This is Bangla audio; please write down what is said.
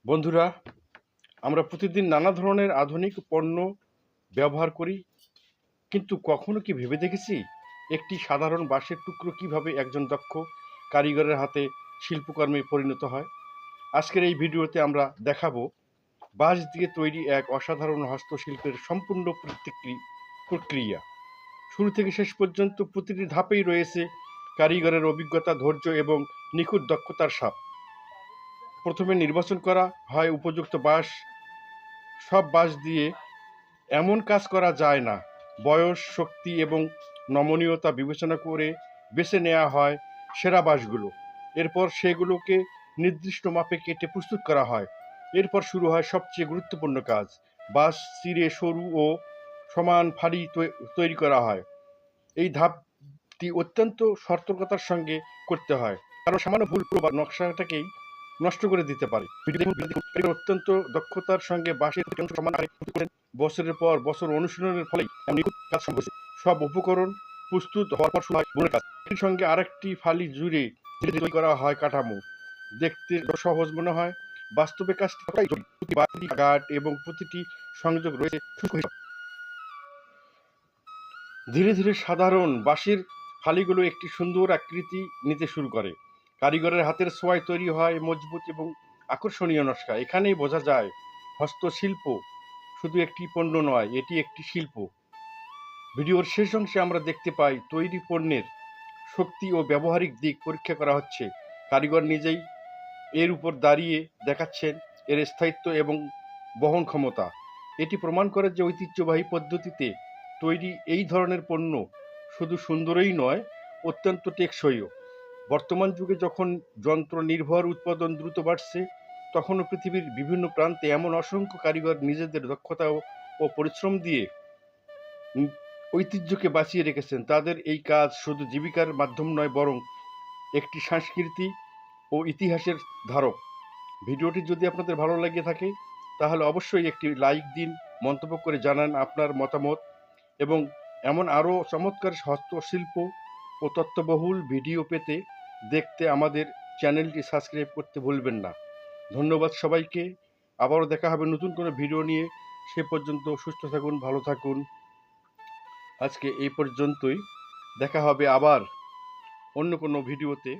বন্ধুরা, আমরা প্রতিদিন নানা ধরনের আধুনিক পণ্য ব্যবহার করি, কিন্তু কখনো কি ভেবে দেখেছি একটি সাধারণ বাঁশের টুকরো কিভাবে একজন দক্ষ কারিগরের হাতে শিল্পকর্মে পরিণত হয়? আজকের এই ভিডিওতে আমরা দেখাবো বাঁশ দিয়ে তৈরি এক অসাধারণ হস্তশিল্পের সম্পূর্ণ প্রক্রিয়া। শুরু থেকে শেষ পর্যন্ত প্রতিটি ধাপেই রয়েছে কারিগরের অভিজ্ঞতা, ধৈর্য এবং নিখুঁত দক্ষতার ছাপ। প্রথমে নির্বাচন করা হয় উপযুক্ত বাঁশ। সব বাঁশ দিয়ে এমন কাজ করা যায় না। বয়স, শক্তি এবং নমনীয়তা বিবেচনা করে বেছে নেওয়া হয় সেরা বাঁশগুলো। এরপর সেগুলোকে নির্দিষ্ট মাপে কেটে প্রস্তুত করা হয়। এরপর শুরু হয় সবচেয়ে গুরুত্বপূর্ণ কাজ। বাঁশ চিরে সরু ও সমান ফালি তৈরি করা হয়। এই ধাপটি অত্যন্ত সতর্কতার সঙ্গে করতে হয়, কারণ সামান্য ভুল পুরো নকশাটাকেই নষ্ট করে দিতে পারে। অত্যন্ত দক্ষতার সঙ্গে বাঁশের সমান বছরের পর বছর অনুশীলনের ফলেই নিখুঁত কাজ সম্ভব হয়েছে। সব উপকরণ প্রস্তুত হওয়ার পর শুরু হয় বুনের কাজ। এর সঙ্গে আরেকটি ফালি জুড়ে তৈরি করা হয় কাঠামো। দেখতে সহজ মনে হয়, বাস্তবে কাজটি ততটাই জটিল। প্রতিটি গাঁট এবং প্রতিটি সংযোগ রয়েছে সূক্ষ্ম হিসাব। ধীরে ধীরে সাধারণ বাঁশের ফালিগুলো একটি সুন্দর আকৃতি নিতে শুরু করে। কারিগরের হাতের ছোঁয়ায় তৈরি হয় মজবুত এবং আকর্ষণীয় নকশা। এখানেই বোঝা যায় হস্তশিল্প শুধু একটি পণ্য নয়, এটি একটি শিল্প। ভিডিওর শেষ অংশে আমরা দেখতে পাই তৈরি পণ্যের শক্তি ও ব্যবহারিক দিক পরীক্ষা করা হচ্ছে। কারিগর নিজেই এর উপর দাঁড়িয়ে দেখাচ্ছেন এর স্থায়িত্ব এবং বহন ক্ষমতা। এটি প্রমাণ করে যে ঐতিহ্যবাহী পদ্ধতিতে তৈরি এই ধরনের পণ্য শুধু সুন্দরই নয়, অত্যন্ত টেকসইও। বর্তমান যুগে যখন যন্ত্র নির্ভর উৎপাদন দ্রুত বাড়ছে, তখনও পৃথিবীর বিভিন্ন প্রান্তে এমন অসংখ্য কারিগর নিজেদের দক্ষতা ও পরিশ্রম দিয়ে ঐতিহ্যকে বাঁচিয়ে রেখেছেন। তাদের এই কাজ শুধু জীবিকার মাধ্যম নয়, বরং একটি সংস্কৃতি ও ইতিহাসের ধারক। ভিডিওটি যদি আপনাদের ভালো লেগে থাকে তাহলে অবশ্যই একটি লাইক দিন, মন্তব্য করে জানান আপনার মতামত, এবং এমন আরও চমৎকার হস্তশিল্প ও তথ্যবহুল ভিডিও পেতে দেখতে আমাদের চ্যানেলটি সাবস্ক্রাইব করতে ভুলবেন না। ধন্যবাদ সবাইকে। আবারও দেখা হবে নতুন কোনো ভিডিও নিয়ে। সে পর্যন্ত সুস্থ থাকুন, ভালো থাকুন। আজকে এই পর্যন্তই। দেখা হবে আবার অন্য কোনো ভিডিওতে।